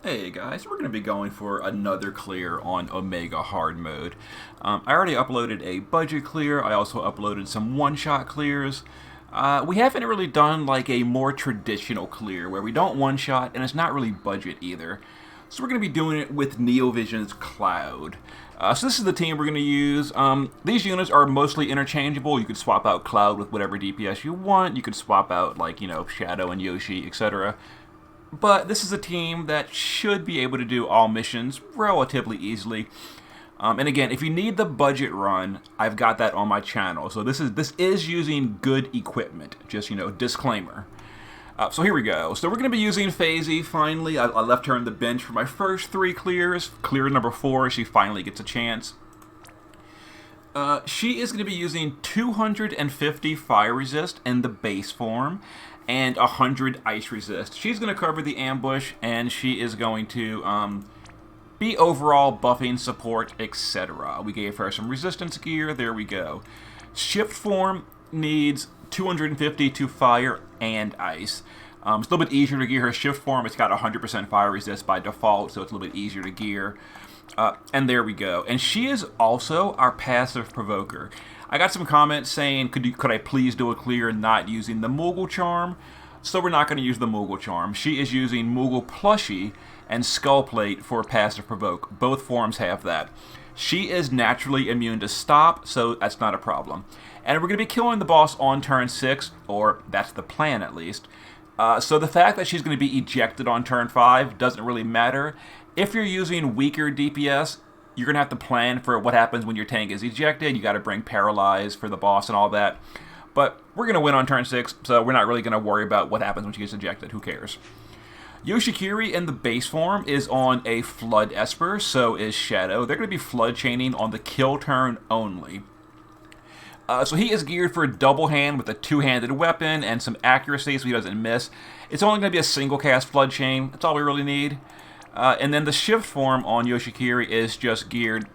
Hey guys, we're going to be going for another clear on Omega Hard Mode. I already uploaded a budget clear. I also uploaded some one-shot clears. We haven't really done like a more traditional clear where we don't one-shot and it's not really budget either. So we're going to be doing it with Neovision's Cloud. So this is the team we're going to use. These units are mostly interchangeable. You could swap out Cloud with whatever DPS you want. You could swap out like, Shadow and Yoshi, etc. But this is a team that should be able to do all missions relatively easily. And again, if you need the budget run, I've got that on my channel. So this is using good equipment. Just, disclaimer. So here we go. So we're going to be using FaZe finally. I left her on the bench for my first 3 clears. Clear number 4, she finally gets a chance. She is going to be using 250 fire resist in the base form and 100 ice resist. She's going to cover the ambush, and she is going to be overall buffing support, etc. We gave her some resistance gear. There we go. Shift form needs 250 to fire and ice. It's a little bit easier to gear her shift form. It's got 100% fire resist by default, so it's a little bit easier to gear. And there we go. And she is also our passive provoker. I got some comments saying, could I please do a clear not using the Moogle Charm? So we're not going to use the Moogle Charm. She is using Moogle Plushie and Skull Plate for passive provoke. Both forms have that. She is naturally immune to stop, so that's not a problem. And we're going to be killing the boss on turn 6, or that's the plan at least. So the fact that she's going to be ejected on turn 5 doesn't really matter. If you're using weaker DPS, you're going to have to plan for what happens when your tank is ejected. You got to bring Paralyze for the boss and all that. But we're going to win on turn 6, so we're not really going to worry about what happens when she gets ejected. Who cares? Yoshikiri in the base form is on a Flood Esper, so is Shadow. They're going to be Flood chaining on the kill turn only. So he is geared for a double hand with a 2-handed weapon and some accuracy so he doesn't miss. It's only going to be a single cast Flood chain. That's all we really need. And then the shift form on Yoshikiri is just geared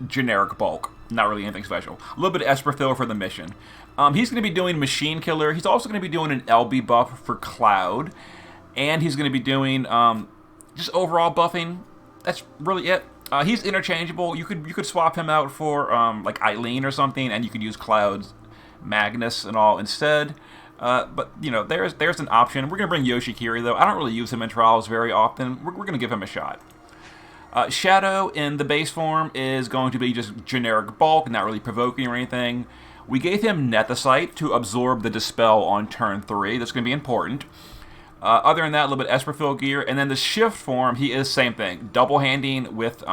generic bulk. Not really anything special. A little bit of Esper fill for the mission. He's going to be doing Machine Killer. He's also going to be doing an LB buff for Cloud. And he's going to be doing just overall buffing. That's really it. He's interchangeable. You could swap him out for like Eileen or something, and you could use Cloud's Magnus and all instead. But, there's an option. We're going to bring Yoshikiri, though. I don't really use him in trials very often. We're going to give him a shot. Shadow in the base form is going to be just generic bulk, not really provoking or anything. We gave him Nethicite to absorb the Dispel on turn 3. That's going to be important. Other than that, a little bit Esperfill gear. And then the shift form, he is same thing. Double-handing with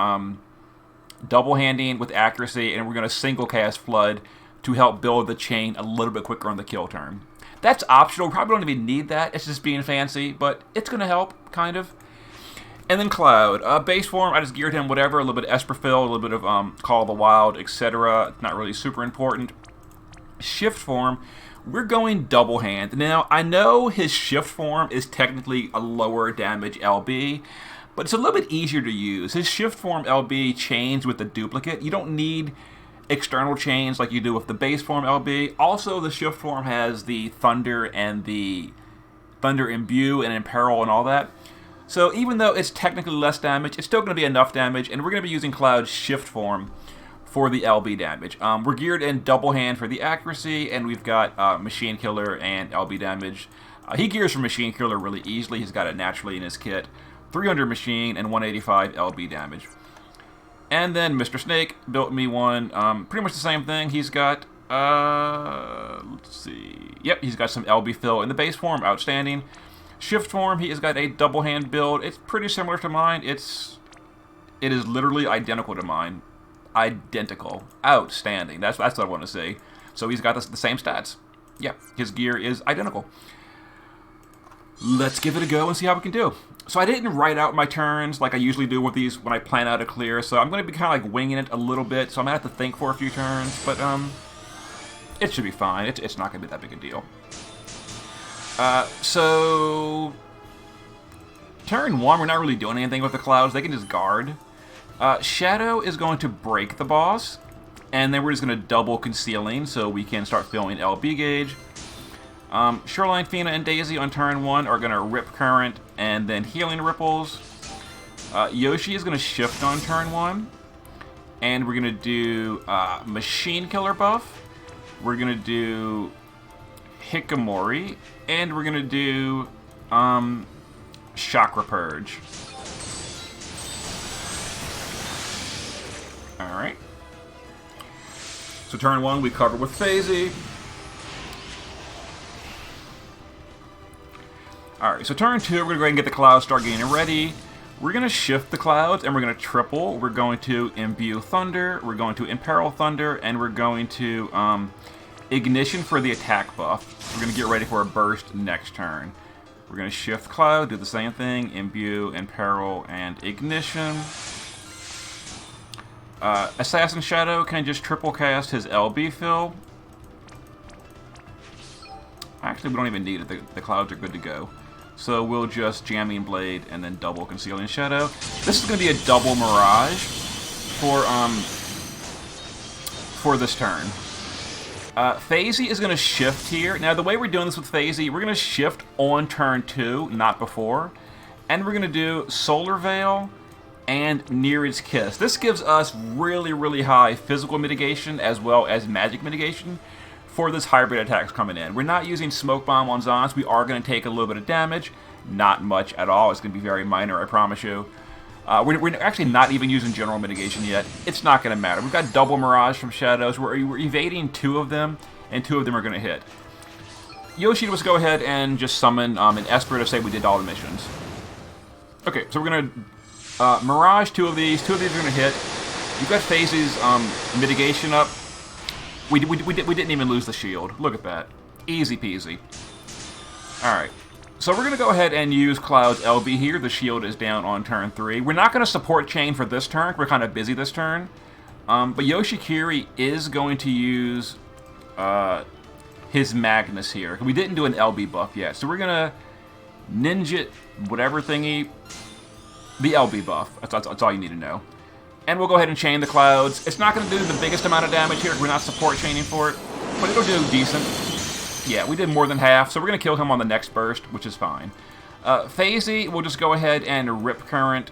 accuracy, and we're going to single cast Flood to help build the chain a little bit quicker on the kill turn. That's optional. We probably don't even need that. It's just being fancy, but it's going to help, kind of. And then Cloud. Base form, I just geared him whatever. A little bit of Esperfill, a little bit of Call of the Wild, etc. Not really super important. Shift form, we're going double hand. Now, I know his shift form is technically a lower damage LB, but it's a little bit easier to use. His shift form LB chains with the duplicate. You don't need external chains like you do with the base form LB. Also, the shift form has the Thunder and the Thunder Imbue and Imperil and all that. So even though it's technically less damage, it's still going to be enough damage, and we're going to be using Cloud's shift form for the LB damage. We're geared in double hand for the accuracy, and we've got Machine Killer and LB damage. He gears for Machine Killer really easily. He's got it naturally in his kit. 300 machine and 185 LB damage. And then Mr. Snake built me one, pretty much the same thing. He's got, let's see. Yep, he's got some LB fill in the base form, outstanding. Shift form, he has got a double hand build. It's pretty similar to mine. It is literally identical to mine. Identical. Outstanding. That's what I want to say. So he's got the same stats. Yeah, his gear is identical. Let's give it a go and see how we can do. So I didn't write out my turns like I usually do with these when I plan out a clear, so I'm going to be kind of like winging it a little bit, so I'm going to have to think for a few turns, but it should be fine. It's not going to be that big a deal. So turn 1, we're not really doing anything with the clouds. They can just guard. Shadow is going to break the boss, and then we're just going to double concealing so we can start filling LB gauge. Shoreline Fina and Daisy on turn 1 are going to rip current and then healing ripples. Yoshi is going to shift on turn 1. And we're going to do Machine Killer buff. We're going to do Hikikomori. And we're going to do Chakra Purge. Alright. So turn 1, we cover with Phasey. Alright, so turn 2, we're going to go ahead and get the clouds, start getting ready. We're going to shift the clouds, and we're going to triple. We're going to Imbue Thunder, we're going to Imperil Thunder, and we're going to Ignition for the attack buff. We're going to get ready for a burst next turn. We're going to shift cloud, do the same thing, Imbue, Imperil, and Ignition. Assassin Shadow can just triple cast his LB fill. Actually, we don't even need it. The clouds are good to go. So we'll just Jamming Blade and then double Concealing Shadow. This is going to be a double Mirage for this turn. Phasey is going to shift here. Now, the way we're doing this with Phasey, we're going to shift on turn 2, not before. And we're going to do Solar Veil and Nereid's Kiss. This gives us really, really high physical mitigation as well as magic mitigation for this hybrid attacks coming in. We're not using Smoke Bomb on Zons. We are going to take a little bit of damage. Not much at all. It's going to be very minor, I promise you. We're actually not even using general mitigation yet. It's not going to matter. We've got double Mirage from Shadows. We're evading 2 of them, and 2 of them are going to hit. Yoshi, let's go ahead and just summon an Esper to say we did all the missions. Okay, so we're going to Mirage 2 of these. 2 of these are going to hit. You've got Phasey's mitigation up. We didn't even lose the shield. Look at that. Easy peasy. Alright. So we're going to go ahead and use Cloud's LB here. The shield is down on turn 3. We're not going to support Chain for this turn. We're kind of busy this turn. But Yoshikiri is going to use his Magnus here. We didn't do an LB buff yet. So we're going to Ninja whatever thingy. The LB buff. That's all you need to know. And we'll go ahead and chain the clouds. It's not going to do the biggest amount of damage here. We're not support chaining for it. But it'll do decent. Yeah, we did more than half. So we're going to kill him on the next burst, which is fine. Phasey, we'll just go ahead and Rip Current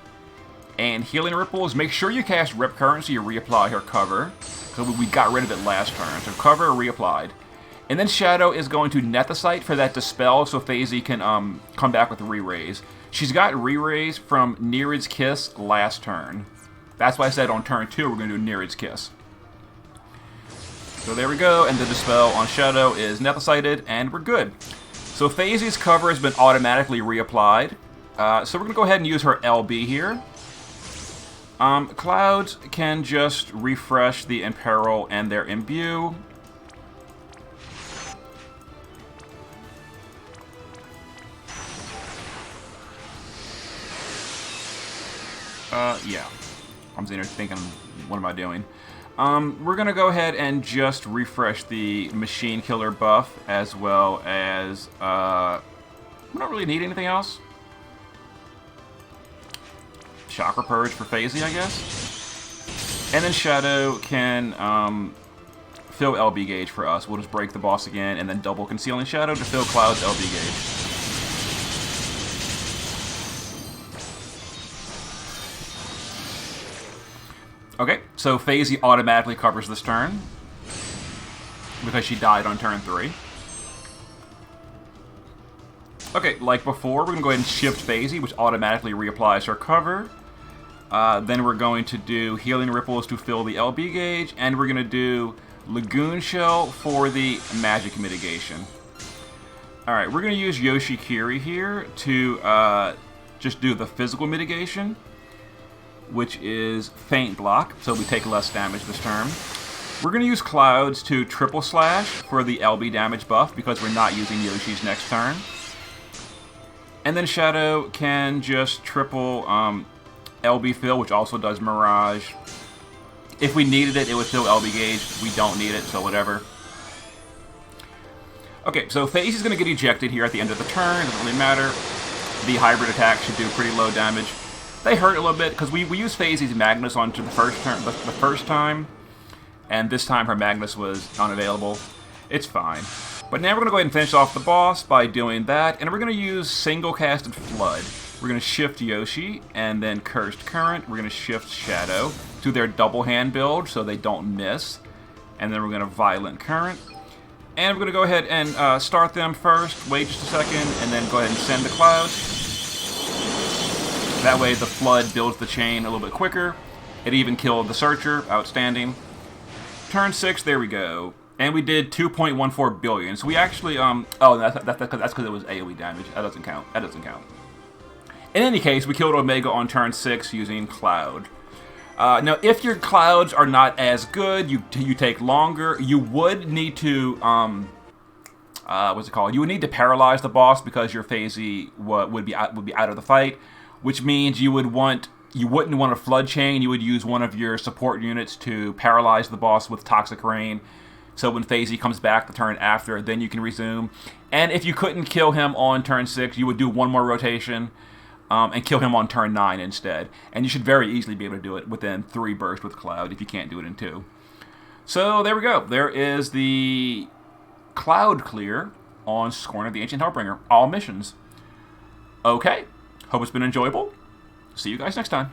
and Healing Ripples. Make sure you cast Rip Current so you reapply her cover. Because we got rid of it last turn. So cover reapplied. And then Shadow is going to Nethicite for that Dispel so Phasey can come back with Re-Raise. She's got Re-Raise from Nereid's Kiss last turn. That's why I said on turn 2 we're going to do Nereid's Kiss. So there we go, and the Dispel on Shadow is Nethicited, and we're good. So Phasey's cover has been automatically reapplied. So we're going to go ahead and use her LB here. Clouds can just refresh the Imperil and their Imbue. Yeah. I'm sitting here thinking, what am I doing? We're going to go ahead and just refresh the Machine Killer buff, as well as, we don't really need anything else. Chakra Purge for Phasey, I guess. And then Shadow can, fill LB gauge for us. We'll just break the boss again, and then double Concealing Shadow to fill Cloud's LB gauge. Okay, so Phasey automatically covers this turn because she died on turn 3. Okay, like before, we're going to go ahead and shift Phasey, which automatically reapplies her cover. Then we're going to do Healing Ripples to fill the LB gauge, and we're going to do Lagoon Shell for the magic mitigation. Alright, we're going to use Yoshikiri here to just do the physical mitigation, which is Feint Block, so we take less damage this turn. We're going to use Clouds to triple slash for the LB damage buff because we're not using Yoshi's next turn. And then Shadow can just triple LB fill, which also does Mirage. If we needed it, it would fill LB gauge. We don't need it, so whatever. Okay, so Phasey's going to get ejected here at the end of the turn. It doesn't really matter. The hybrid attack should do pretty low damage. They hurt a little bit because we used Phasey's Magnus onto the first time, and this time her Magnus was unavailable. It's fine. But now we're going to go ahead and finish off the boss by doing that, and we're going to use single casted Flood. We're going to shift Yoshi, and then Cursed Current. We're going to shift Shadow to their double hand build so they don't miss. And then we're going to Violent Current. And we're going to go ahead and start them first, wait just a second, and then go ahead and send the clouds. That way the Flood builds the chain a little bit quicker. It even killed the Searcher. Outstanding. Turn 6, there we go. And we did 2.14 billion. So we actually, oh, that's because it was AoE damage. That doesn't count. That doesn't count. In any case, we killed Omega on turn 6 using Cloud. Now, if your clouds are not as good, you take longer. You would need to what's it called? You would need to paralyze the boss because your phasey would be out of the fight, which means you wouldn't want a Flood Chain. You would use one of your support units to paralyze the boss with Toxic Rain. So when phasey comes back the turn after, then you can resume. And if you couldn't kill him on turn 6, you would do one more rotation. And kill him on turn 9 instead. And you should very easily be able to do it within 3 bursts with Cloud if you can't do it in 2. So there we go. There is the Cloud clear on Scorn of the Ancient Hellbringer. All missions. Okay. Hope it's been enjoyable. See you guys next time.